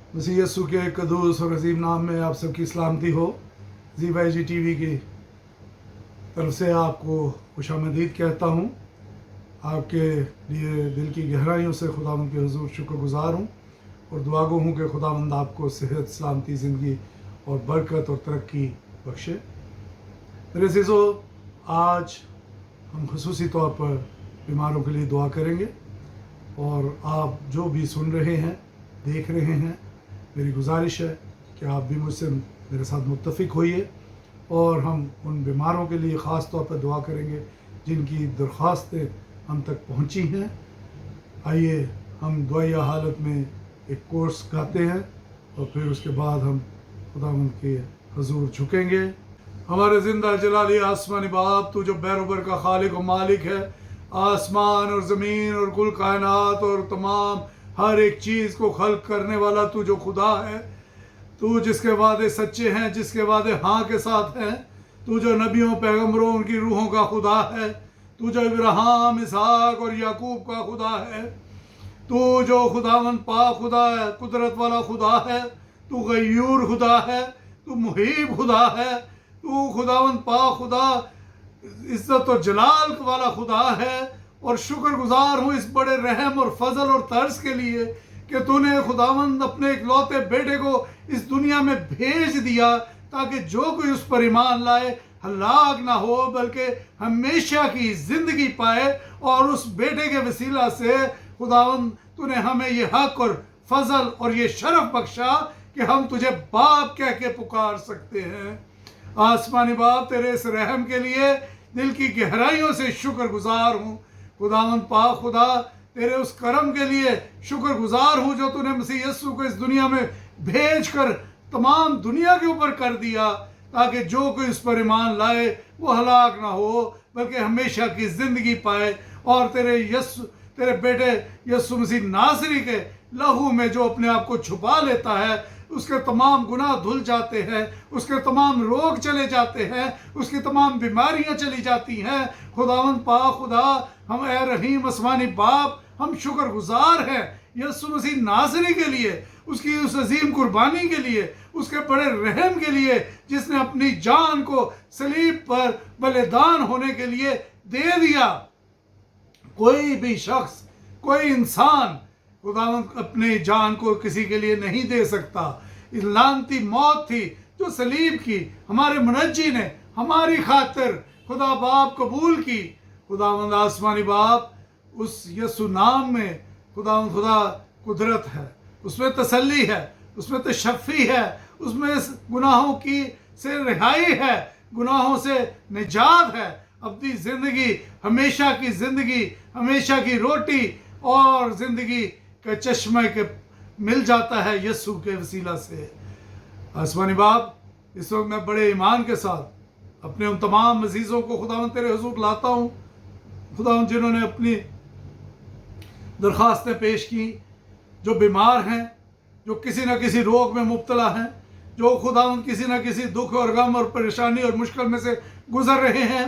मसीह यीशु के कदूस और अजीम नाम में आप सबकी सलामती हो। ZYG TV की तरफ से आपको खुशामदीद कहता हूँ। आपके लिए दिल की गहराइयों से खुदावंद के हुजूर शुक्रगुजार हूँ और दुआ गो हूँ कि खुदावंद आपको सेहत, सलामती, ज़िंदगी और बरकत और तरक्की बख्शे। मेरे अज़ीज़ों, आज हम खुसूसी तौर पर बीमारों के लिए दुआ करेंगे और आप जो भी सुन रहे हैं, देख रहे हैं, मेरी गुजारिश है कि आप भी मुझसे मेरे साथ मुत्तफ़िक होइए और हम उन बीमारों के लिए ख़ास तौर पर दुआ करेंगे जिनकी दरख्वास्तें हम तक पहुंची हैं। आइए हम दुआया हालत में एक कोर्स गाते हैं और फिर उसके बाद हम खुदावंद के हजूर झुकेंगे। हमारे ज़िंदा जलाली आसमानी बाप, तू जो बैरोबर का खालिक और मालिक है, आसमान और ज़मीन और कुल कायनात और तमाम हर एक चीज़ को खल्क करने वाला तू जो खुदा है, तू जिसके वादे सच्चे हैं, जिसके वादे हाँ के साथ हैं, तू जो नबियों पैगम्बरों उनकी रूहों का खुदा है, तू जो इब्राहिम, इसहाक और याकूब का खुदा है, तू जो खुदावंद पाक खुदा है, कुदरत वाला खुदा है, तू गयूर खुदा है, तू मुहीब खुदा है, तू खुदावंद पाक खुदा इज्जत और जलाल वाला खुदा है। और शुक्रगुजार हूँ इस बड़े रहम और फजल और तर्स के लिए कि तूने खुदावंद अपने इकलौते बेटे को इस दुनिया में भेज दिया ताकि जो कोई उस पर ईमान लाए हलाक ना हो बल्कि हमेशा की ज़िंदगी पाए। और उस बेटे के वसीला से खुदावंद तूने हमें ये हक और फजल और ये शरफ बख्शा कि हम तुझे बाप कह के पुकार सकते हैं। आसमानी बाप, तेरे इस रहम के लिए दिल की गहराइयों से शुक्रगुजार हूँ। खुदावंद पाक खुदा, तेरे उस करम के लिए शुक्रगुजार हूँ जो तूने मसीह यीशु को इस दुनिया में भेज कर तमाम दुनिया के ऊपर कर दिया ताकि जो कोई इस पर ईमान लाए वो हलाक ना हो बल्कि हमेशा की ज़िंदगी पाए। और तेरे बेटे यीशु मसीह नासरी के लहू में जो अपने आप को छुपा लेता है, उसके तमाम गुनाह धुल जाते हैं, उसके तमाम रोग चले जाते हैं, उसकी तमाम बीमारियां चली जाती हैं। खुदावंद पाक खुदा, हम ए रहीम आसमानी बाप, हम शुक्रगुजार हैं यीशु मसीह नासरी के लिए, उसकी उस अजीम कुर्बानी के लिए, उसके बड़े रहम के लिए जिसने अपनी जान को सलीब पर बलिदान होने के लिए दे दिया। कोई भी शख्स, कोई इंसान खुदावंद अपनी जान को किसी के लिए नहीं दे सकता। इस लानती मौत थी जो सलीब की हमारे मुनज्जी ने हमारी खातिर खुदा बाप कबूल की। खुदावंद आसमानी बाप, उस यीशु नाम में खुदावंद खुदा कुदरत है, उसमें तसल्ली है, उसमें तशफ़ी है, उसमें गुनाहों की से रिहाई है, गुनाहों से निजात है, अपनी ज़िंदगी, हमेशा की ज़िंदगी, हमेशा की रोटी और ज़िंदगी का चश्मा के मिल जाता है यीशु के वसीला से। आसमानी बाप, इस वक्त मैं बड़े ईमान के साथ अपने उन तमाम अजीज़ों को खुदावंद तेरे हुजूर लाता हूँ, खुदावंद जिन्होंने अपनी दरख्वास्तें पेश की, जो बीमार हैं, जो किसी न किसी रोग में मुब्तला हैं, जो खुदावंद किसी न किसी दुख और गम और परेशानी और मुश्किल में से गुजर रहे हैं।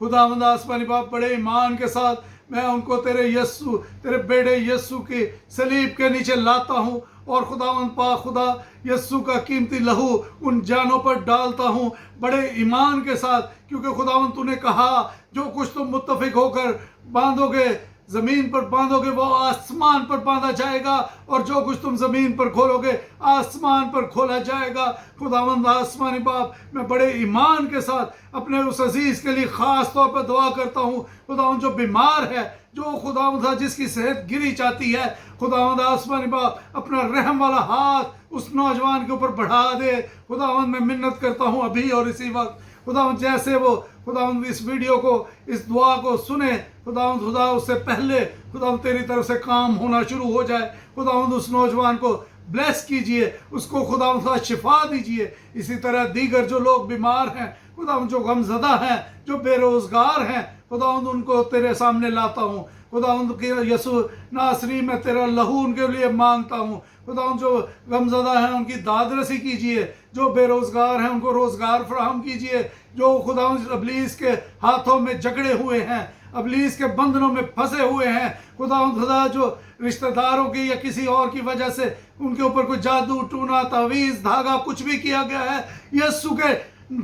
खुदावंद आसमानी बाप, बड़े ईमान के साथ मैं उनको तेरे बेटे यीशु के सलीब के नीचे लाता हूँ और खुदावंद पाक खुदा, यीशु का कीमती लहू उन जानों पर डालता हूँ बड़े ईमान के साथ, क्योंकि खुदावंद तूने कहा जो कुछ तुम मुत्तफिक होकर बांधोगे, ज़मीन पर बांधोगे, वो आसमान पर बांधा जाएगा, और जो कुछ तुम ज़मीन पर खोलोगे आसमान पर खोला जाएगा। खुदावंद आसमानी बाप, मैं बड़े ईमान के साथ अपने उस अजीज़ के लिए ख़ास तौर पर दुआ करता हूँ। खुदावंद जो बीमार है, जो खुदावंद जिसकी सेहत गिरी जाती है, खुदावंद आसमानी बाप अपना रहम वाला हाथ उस नौजवान के ऊपर बढ़ा दे। खुदावंद मैं मिन्नत करता हूँ अभी और इसी वक्त, खुदावंद जैसे वो खुदावंद इस वीडियो को, इस दुआ को सुने, खुदावंद खुदा उससे पहले खुदावंद तेरी तरफ से काम होना शुरू हो जाए। खुदावंद उस नौजवान को ब्लेस कीजिए, उसको खुदावंद खुदा शिफा दीजिए। इसी तरह दीगर जो लोग बीमार हैं, खुदावंद जो गमज़दा हैं, जो बेरोज़गार हैं, खुदावंद उनको तेरे सामने लाता हूँ। खुदावंद के यीशु नासरी में तेरा लहू उनके लिए मांगता हूँ। खुदावंद जो गमज़दा हैं उनकी दादरसी कीजिए, जो बेरोज़गार हैं उनको रोज़गार फराहम कीजिए, जो खुदावंद इब्लीस के हाथों में जकड़े हुए हैं ابلیس کے بندھنوں میں پھنسے ہوئے ہیں خدا جو رشتہ داروں کی یا کسی اور کی وجہ سے ان کے اوپر کوئی جادو ٹونا تعویذ دھاگا کچھ بھی کیا گیا ہے، یسوع کے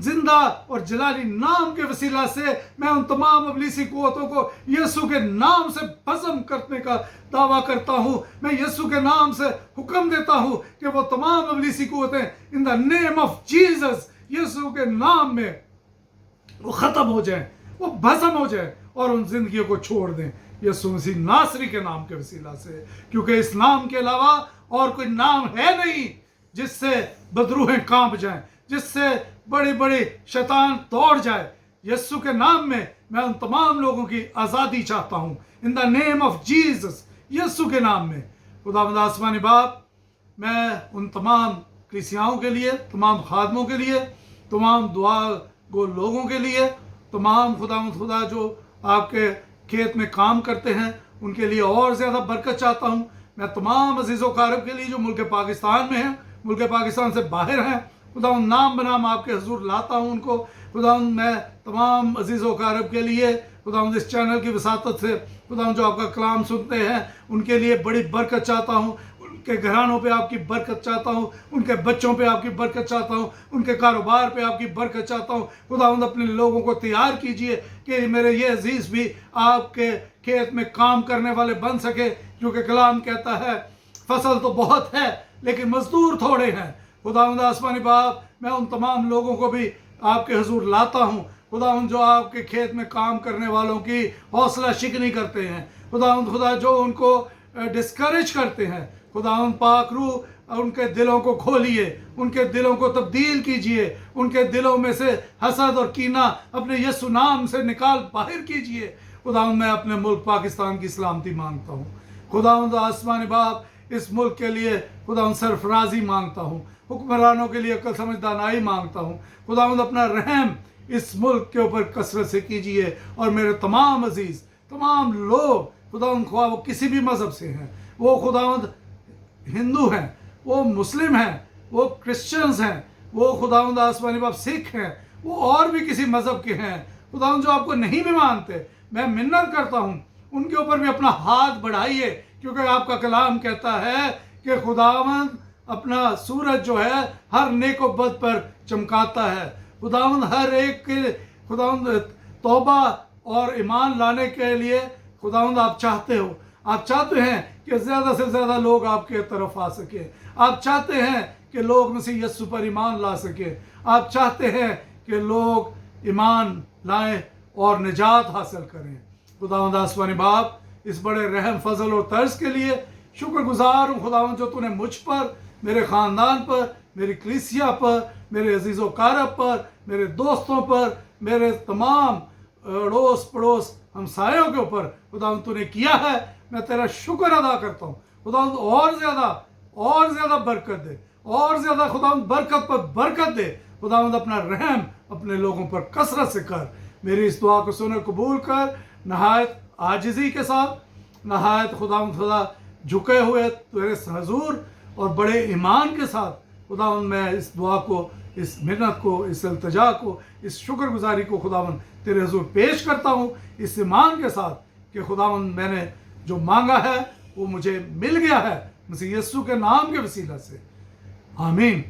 زندہ اور جلالی نام کے وسیلہ سے میں ان تمام ابلیسی قوتوں کو یسوع کے نام سے بھسم کرنے کا دعویٰ کرتا ہوں۔ میں یسوع کے نام سے حکم دیتا ہوں کہ وہ تمام ابلیسی قوتیں ان دا نیم آف جیزس، یسوع کے نام میں وہ ختم ہو جائیں، وہ بھسم ہو جائیں اور ان زندگیوں کو چھوڑ دیں یسوع مسیح ناصری کے نام کے وسیلہ سے، کیونکہ اس نام کے علاوہ اور کوئی نام ہے نہیں جس سے بدروہیں کانپ جائیں، جس سے بڑی بڑی شیطان دوڑ جائے۔ یسوع کے نام میں میں ان تمام لوگوں کی آزادی چاہتا ہوں، ان دا نیم آف جیزس، یسوع کے نام میں۔ خداوند آسمانی باپ، میں ان تمام کلیسیاؤں کے لیے، تمام خادموں کے لیے، تمام دعا گو لوگوں کے لیے، تمام خدا جو آپ کے کھیت میں کام کرتے ہیں ان کے لیے اور زیادہ برکت چاہتا ہوں۔ میں تمام عزیز و اقارب کے لیے جو ملک پاکستان میں ہیں، ملک پاکستان سے باہر ہیں، خداوند نام بنام آپ کے حضور لاتا ہوں ان کو۔ خداوند میں تمام عزیز و اقارب کے لیے، خداوند اس چینل کی وساطت سے، خداوند جو آپ کا کلام سنتے ہیں ان کے لیے بڑی برکت چاہتا ہوں، ان کے گھرانوں پہ آپ کی برکت چاہتا ہوں، ان کے بچوں پہ آپ کی برکت چاہتا ہوں، ان کے کاروبار پہ آپ کی برکت چاہتا ہوں۔ خداوند اپنے لوگوں کو تیار کیجئے کہ میرے یہ عزیز بھی آپ کے کھیت میں کام کرنے والے بن سکے، کیونکہ کلام کہتا ہے فصل تو بہت ہے لیکن مزدور تھوڑے ہیں۔ خداوند آسمانی باپ، میں ان تمام لوگوں کو بھی آپ کے حضور لاتا ہوں، خداوند جو آپ کے کھیت میں کام کرنے والوں کی حوصلہ شکنی کرتے ہیں، خدا جو ان کو ڈسکریج کرتے ہیں، خداوند پاک روح ان کے دلوں کو کھولیے، ان کے دلوں کو تبدیل کیجئے، ان کے دلوں میں سے حسد اور کینہ اپنے یسوع نام سے نکال باہر کیجئے۔ خداوند میں اپنے ملک پاکستان کی سلامتی مانگتا ہوں، خداوند آسمانی باپ اس ملک کے لیے خداوند سرفرازی مانگتا ہوں، حکمرانوں کے لیے عقل سمجھ دانائی مانگتا ہوں۔ خداوند اپنا رحم اس ملک کے اوپر کثرت سے کیجئے، اور میرے تمام عزیز تمام لوگ خداوند خواہ وہ کسی بھی مذہب سے ہیں، وہ خداوند ہندو ہیں، وہ مسلم ہیں، وہ کرسچنز ہیں، وہ خداوند آسمانی باپ سکھ ہیں، وہ اور بھی کسی مذہب کے ہیں، خداوند جو آپ کو نہیں بھی مانتے، میں منت کرتا ہوں ان کے اوپر بھی اپنا ہاتھ بڑھائیے، کیونکہ آپ کا کلام کہتا ہے کہ خداوند اپنا سورج جو ہے ہر نیک و بد پر چمکاتا ہے۔ خداوند ہر ایک کے خداوند توبہ اور ایمان لانے کے لیے خداوند آپ چاہتے ہو، آپ چاہتے ہیں کہ زیادہ سے زیادہ لوگ آپ کے طرف آ سکیں، آپ چاہتے ہیں کہ لوگ مسیح یسوع پر ایمان لا سکیں، آپ چاہتے ہیں کہ لوگ ایمان لائیں اور نجات حاصل کریں۔ خداوند آسمانی باپ، اس بڑے رحم فضل اور طرز کے لیے شکر گزار ہوں خداوند، جو تو نے مجھ پر، میرے خاندان پر، میری کلیسیا پر، میرے عزیز و اقارب پر، میرے دوستوں پر، میرے تمام اڑوس پڑوس ہمسایوں کے اوپر خداوند تو نے کیا ہے۔ میں تیرا شکر ادا کرتا ہوں خداوند، اور زیادہ برکت دے، اور زیادہ خداوند برکت پر برکت دے۔ خداوند اپنا رحم اپنے لوگوں پر کثرت سے کر، میری اس دعا کو سن قبول کر، نہایت عاجزی کے ساتھ، نہایت خداوند خدا جھکے ہوئے تیرے حضور اور بڑے ایمان کے ساتھ خداوند میں اس دعا کو، اس منت کو، اس التجا کو، اس شکر گزاری کو خداوند تیرے حضور پیش کرتا ہوں، اس ایمان کے ساتھ کہ خداوند میں نے جو مانگا ہے وہ مجھے مل گیا ہے مسیح یسوع کے نام کے وسیلہ سے، آمین۔